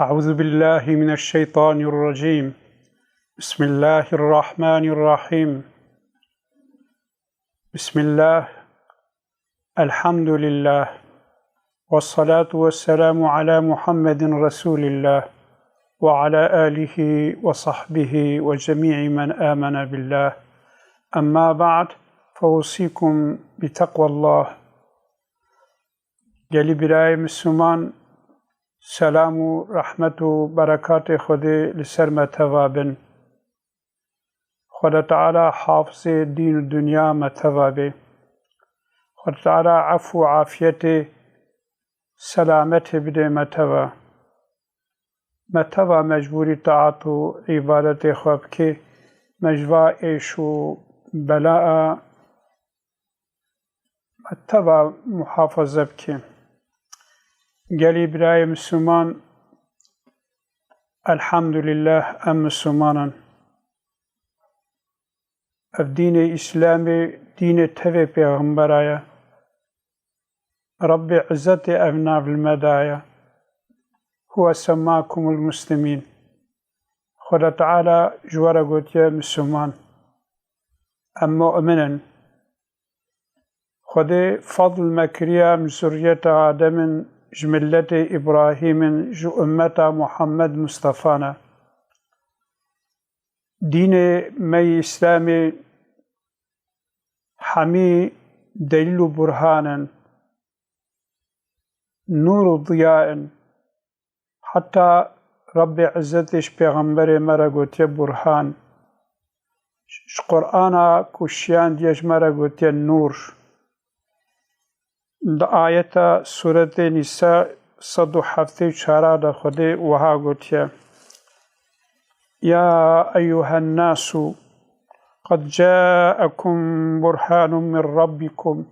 أعوذ بالله من الشيطان الرجيم. بسم الله الرحمن الرحيم. بسم الله، الحمد لله، والصلاة والسلام على محمد رسول الله وعلى آله وصحبه وجميع من آمن بالله. أما بعد، فأوصيكم بتقوى الله. گلی برای مسلمان سلام و رحمت و برکات خود لسر متوابن. خدا تعالی حافظ دین و دنیا متوابه. خدا تعالی عفو و عافیت سلامت بده متوا مجبوری طاعت و عبادت خواب که مجوا ایش و بلاء متوا محافظه بکه. گلی برای مسلمان الحمدلله ام مسلمانان اف دین اسلام دین تبع پیغمبر آیا رب عزت ابناء المدایا هو سماكم المسلمين. خدا تعالى جوارا قلت يا مسلمان ام مؤمنا خدا فضل مكريا من سرية آدم جملة إبراهيم جو أمة محمد مصطفانا. دين مي إسلامي حمي دليل برهانا نور ضياء حتى رب عزتش پیغمبر مرا گوتیه برهان قرآن کشیان دیش مرا گوتیه نور. دا آیت سورة نساء 174 دا خود وها گوتیه يا أيها الناس قد جاءكم برهان من ربكم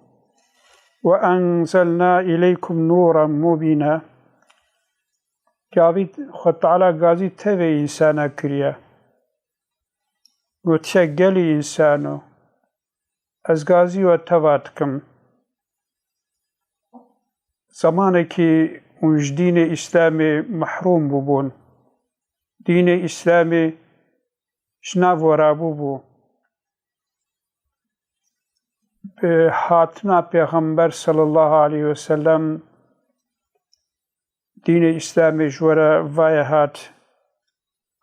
وأنزلنا إليكم نورا مبينا. جاوید خود تعالی گازی تبع انسانا کریا گوتیه گلی انسانو از گازی و توات کم زمانی که اونج دین اسلام محروم ببون دین اسلام شناف ورابو بو به حاتم پیغمبر صلی الله علیه وسلم دین اسلام جوره وای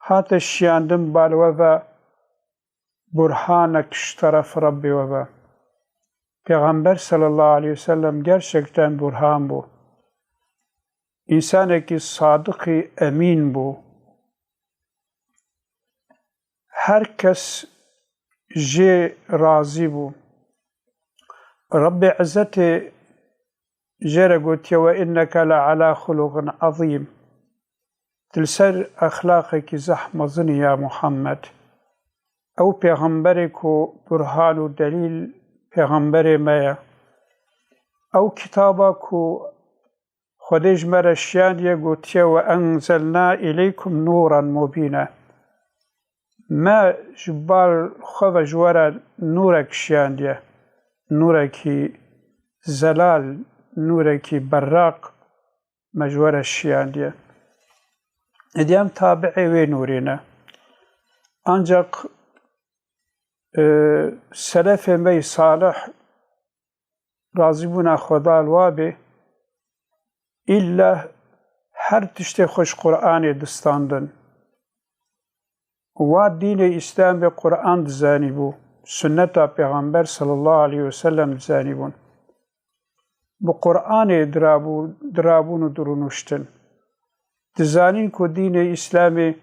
هات شیاندم بالوه و برهانکش طرف ربی و پیغمبر صلی الله علیه وسلم gerçekten برهان بو. انسانی که صادق امین بو. هر کس جه راضی بو. رب عزت جرى قلت وإنك لعلى خلق عظيم. تلسر أخلاقك زحمة ظني يا محمد أو پیغمبرك برهان و دليل پیغمبر مايا أو كتابك خديج مرشيان يقول وأنزلنا إليكم نورا مبينا. ما جبال خذ جوارا نورك شيان دي نورك زلال نورك براق مجور الشيان دي اديام تابعي وي نورينا ancak سلف مي صالح راضي بونا خدا الوابي إلا هر تشتي خوش قرآن دستاندن و دين إسلام بقرآن دزانيبو سنة پیغمبر صلى الله عليه وسلم دزانيبون بقرآن درابون و درونشتن دزانين كو دين إسلامي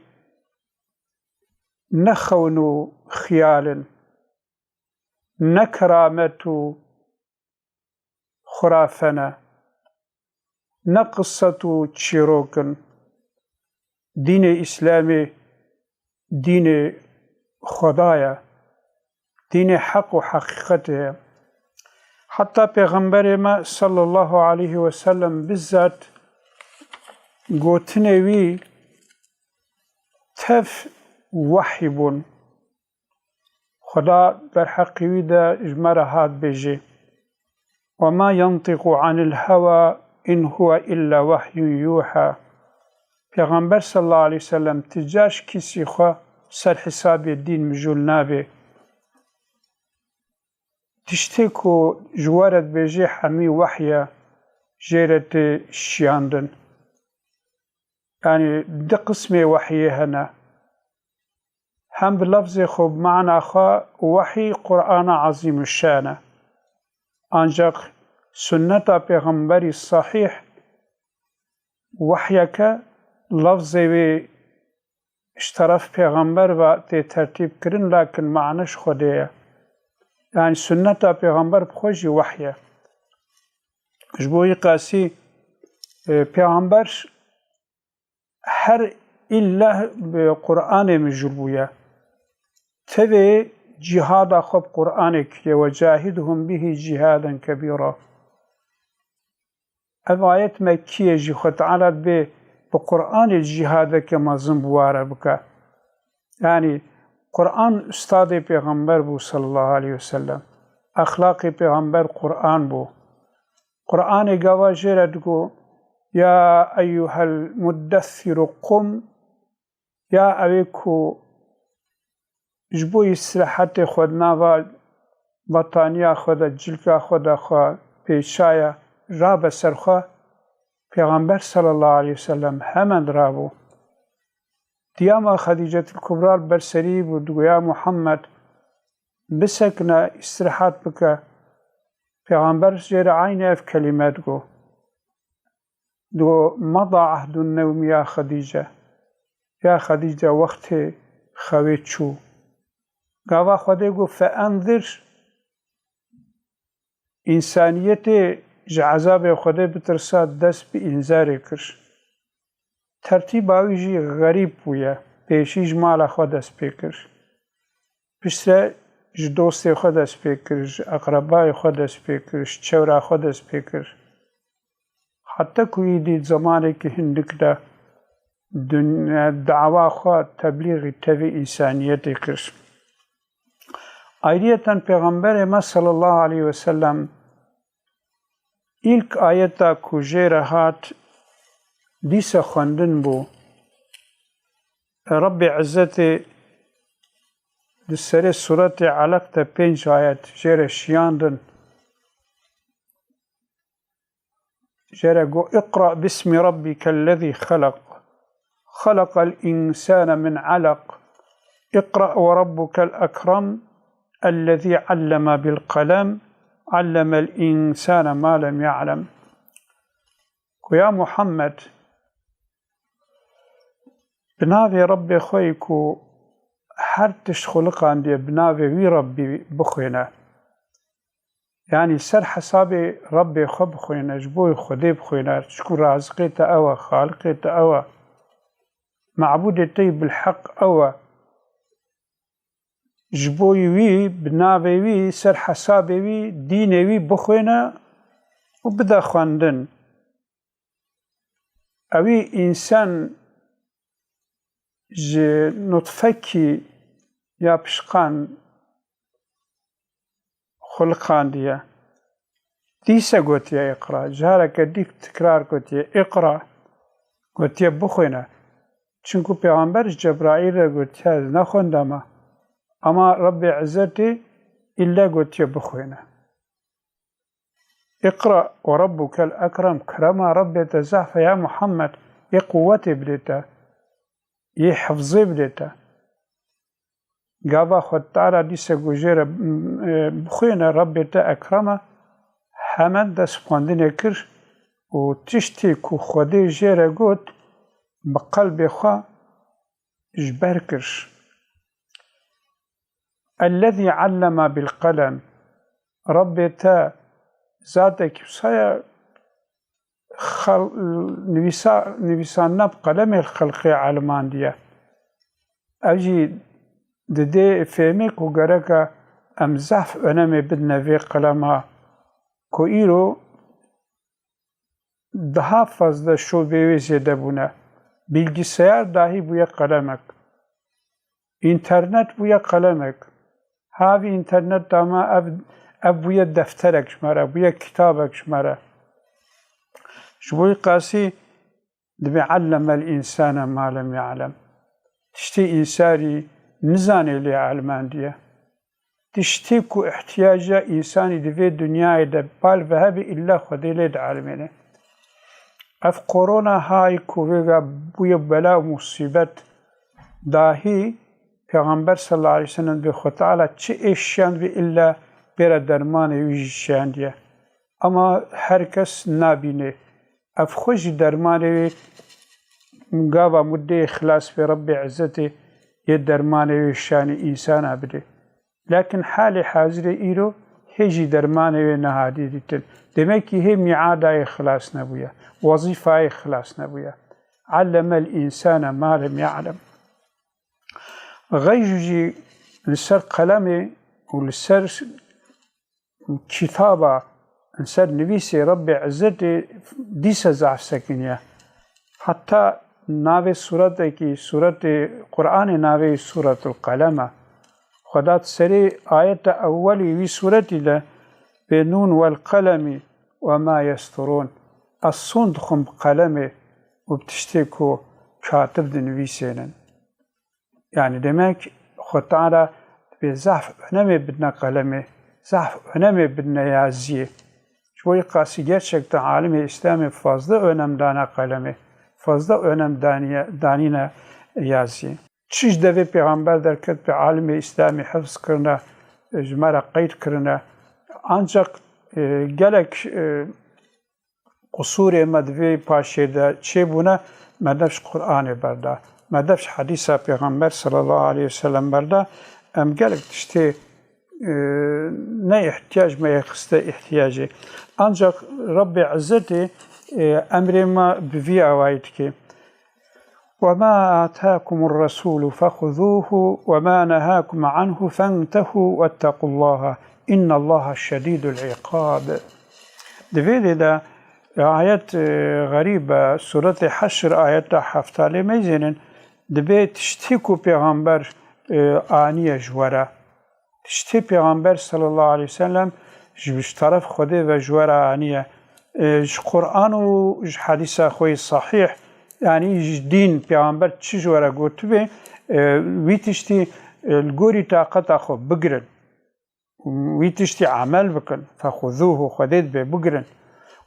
نخون خيال نكرامة خرافنا نقصة تشيروكن. دين إسلامي دين خدايا دين حق و حقيقته. حتى پیغمبر ما صلی الله علیه و سلم بالذات گوتنوی تف وحی بون خدا در حقیوی دا اجمره هاد بجي وما ينطق عن الهوى إن هو إلا وحي يوحى. پیغمبر صلی الله علیه وسلم تجاش کسی خوا سر حساب دین مجول نابه تشتی کو جوارت بیجی همی وحیه جیرت شیاندن يعني ده قسم وحي هنا هم بلفظ خوب معنى خا وحي قرآن عظيم الشان أنجاق سنة پیغمبر الصحيح وحيك لفظ اشترف پیغمبر و ترتيب کرن لكن معناش خوديه يعني سنة پیغمبر بخوشي وحيه جبوي قاسي پیغمبر هر إلا بقرآن مجربويا تبي جهاد خب قرآنك وجاهدهم به جهادا كبيرا آيات مكية جي تعالى بقرآن الجهاد كما زنبوارا بك يعني قرآن استاذ پیغمبر بو صلى الله عليه وسلم أخلاق پیغمبر قرآن بو قرآن قوا جردقو يا أيها المدثر قم يا أبيكو جبوي السلاحات خودنا و بطانيا خود جلكا خود خوا پیشايا راب سرخوا پیغمبر صلى الله عليه وسلم همند رابو دياما خديجة الكبرى البرسري ودقو يا محمد بسكنا استراحات بك پیغمبر جير عيني في كلمات قو دو مضى عهد النوم يا خديجة وقت خويت شو قاوا خده قو فأنذر إنسانية عذاب خده بترساد دست بإنذار كر ترتيب آويجي غريب بويا بيشيج مالا خود دست بكر بشتر دوست خود دست بكر أقرباء خود دست بكر چورا خود دست بكر حتى کوئی دید زمانه که هندک دا دعوا خواه تبلیغ تبی انسانیت کرد. آیریتاً پیغمبر ما صلی الله علیه وسلم ilk ayeta ku jêre hat dîsa xwendin bû Rabbê İzzetê di serê suretê Alaq de 5 ayet jêre şiyandin جرى اقرأ باسم ربك الذي خلق الإنسان من علق اقرأ وربك الأكرم الذي علم بالقلم علم الإنسان ما لم يعلم يا محمد بناوي ربي خويكو هر تشخلق عندي بناوي وي ربي بخوينا يعني سر حساب ربي خب خوينا جبوي خدي بخوينا شكو رازقيت أوا خالقيت أوا معبودتي بالحق أوا جبوي وي بناوي وي سر حساب وي ديني وي بخوينا وبدا خواندن أوي إنسان نطفكي يا بشقان خلقان ديا ديسا قلت يا اقرأ جارك ديك تكرار قلت يا اقرأ قلت يا بخوينا چونكو پیغمبر جبرائيل قلت يا نخون داما اما رب عزتي إلا قلت يا بخوينا اقرأ وربك الأكرم كرما ربي تزعف يا محمد يا قوتي بديتا يا حفظي بديتا قابا خود تعالى ديسا قجيرا بخوينا ربي تا أكرمه حمد دست خواندن كر و تشتي كو خودي جيرا قوت بقلب خوا جبر كر الذي علم بالقلم ربي تا ذاتك سايا نویسان بقلم الخلقي علمان ديا أجي ددي فهمك وقرأك أمزاف أنامي بدنا في قلمها كو إيرو daha fazla şubevi zede buna. Bilgisayar dahi buya kalemek. İnternet buya kalemek. Havi internet dama ev buya defterek şmara, buya kitabek şmara. Şubuy qasi دبي علم الإنسان ما لم يعلم تشتي إنساني نزاني لي علمان ديه تشتيكو احتياج إنساني دفي الدنيا دا بال فهبي إلا خدي لي عالمينه اف كورونا هاي كوفيغا بويا بلا مصيبت داهي پیغمبر صلى الله عليه وسلم بخوت تعالى چه اشيان بي إلا بيرا درمان ويجيشان ديه اما هركس نابينه اف خوش درمان مقابا مدي إخلاص في رب عزته يدرمان ويشان إنسان أبده لكن حالي حاضر إيرو هجي درمان ونهادي ديتن دمكي هي ميعاد إخلاص نبويا وظيفة إخلاص نبويا علم الإنسان ما لم يعلم غيجي لسر قلمي ولسر كتابة لسر نبيسي رب عزته ديس زعف سكنية حتى ناوي سورة کی سورة قرآن ناوي سورة القلم خدات سري آية أولي في سورة له بنون والقلم وما يسترون الصند خم قلمه وبتشتكو كاتب دنوي سينن يعني دمك خد تعالى بزعف هنمي بدنا قلمه زعف هنمي بدنا يازيه شوي قاسي gerçekten عالم إسلامي fazla önem dana قلمه fazla önem danine yazı. Çiş devi peygamber derket bir alimi İslami hıfz kırına, cümara kayıt kırına. Ancak gelek kusur medvi paşede çe buna medevş Kur'an berda, medevş hadisa peygamber sallallahu aleyhi ve sellem berda. Em gelek işte ne ihtiyaç mı yakısta ihtiyacı. Ancak Rabbi İzzeti أمر ما بفي أوايتك وما آتاكم الرسول فخذوه وما نهاكم عنه فانتهوا واتقوا الله إن الله شديد العقاب دفيد دا آيات غريبة سورة حشر آيات حفتالي ميزين دبي تشتيكو پیغمبر آنية جورا تشتي پیغمبر صلى الله عليه وسلم جبش طرف خده و جورا آنية قرآن و حديث خوي صحيح يعني دين پیغمبر چجورا گوتبه ويتشتي الگوري طاقت اخو بگرن ويتشتي عمل بكن فخذوه خديد به بگرن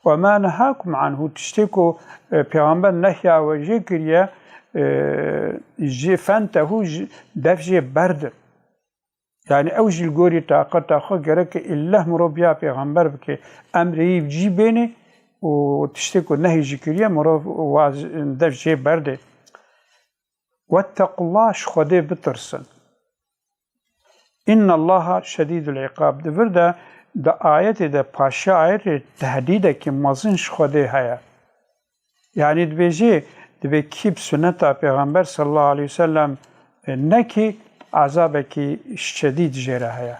وما نهاكم عنه تشتكو پیغمبر نهيا وجه كريا فانته دفجه برد يعني اوج الگوري طاقت اخو گرك الله مربيا پیغمبر بك امري جي بيني وتشتكو نهي جكريا مرو واز دفجه برده واتقوا الله شخده بترسن إن الله شديد العقاب دفرده دا آيات دا پاشا آيات تهديده كي مازن شخده هيا يعني دبي كيب سنة پیغمبر صلى الله عليه وسلم نكي عذابك شديد جره هيا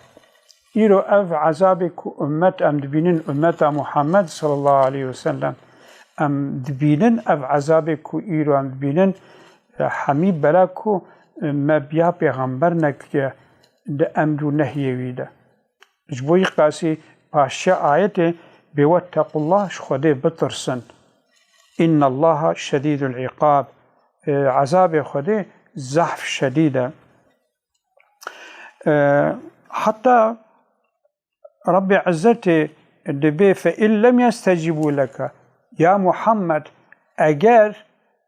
إيرو أف عذابك أمت أم دبينن أمت محمد صلى الله عليه وسلم أم دبينن أف عذابك إيرو أم دبينن حميد بلاكو ما بيا پیغمبر نكيه ده أمر نهي ويدا جبوي قاسي باشا آيته بواتقوا الله شخده بترسن إن الله شديد العقاب عذاب خده زحف شديدة حتى رب عزته دبي فإن لم يستجيبوا لك يا محمد أجر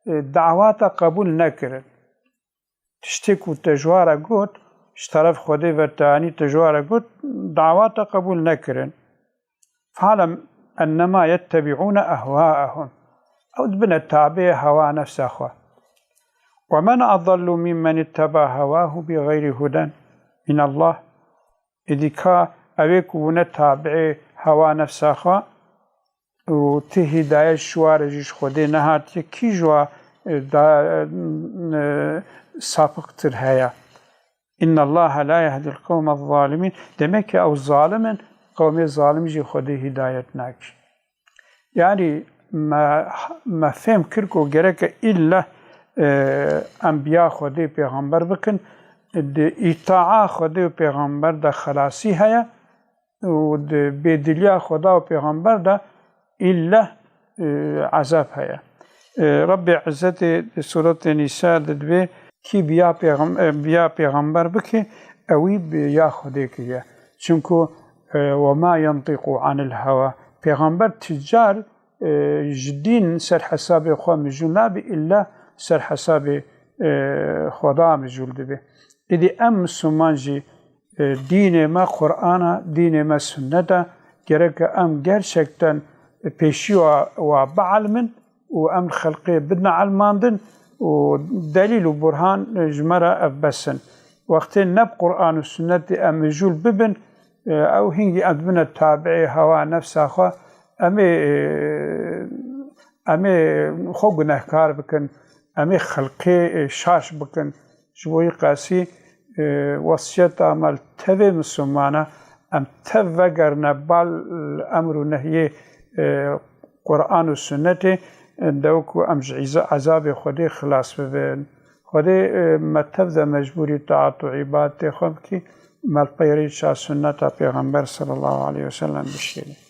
دعوات قبول نكرن تشتكوا تجوار قوت اشترف خده و تاني تجوار قوت دعوات قبول نكرن فعلم أنما يتبعون أهواءهم أو دبنا التابع هوا نفس أخوة ومن أضل ممن اتبع هواه بغير هدى من الله إذا كا أبيك ونتابع هوا نفس أخوة وتهداية شوار جيش خده نهات كي جوا سابق ترهايا إن الله لا يهدي القوم الظالمين demek ki o zalimin kavmi zalim ji خده hidayet nak yani ما فهم kirko gerek illa انبیاء خده پیغمبر بکن اطاعه خده و پیغمبر ده خلاصی هیا و بدلیا خدا و پیغمبر ده الا عذاب هیا رب عزت سورة نساء دبی کی بیا پیغمبر بکه اوی بیا خودی که چونکو وما ينطق عن الهوى پیغمبر تجار جدين سر حساب خوا مجول نابي إلا سر حساب خدا مجول دبي إذا أم سمانجي دين ما قرآن دين ما سنة جرك أم gerçekten peşi ve بعلمن وأم خلقي بدنا علماندن ودليل وبرهان جمرة أبسن وقت نب قرآن والسنة أم مجول ببن أو هنجي أدبنا التابعي هوا نفسه خوا أمي خو گناهکار بکن أمي خلقي شاش بکن جوي قاسي وصيت عمل تبي مسلمانا أم تفجرنا بالأمر والنهي قرآن والسنة دوكو أمج عذاب خدي خلاص ببين خدي ما تبذى مجبوري طاعة وعبادة خبكي ما البيريد شا سنة پیغمبر صلى الله عليه وسلم بشيله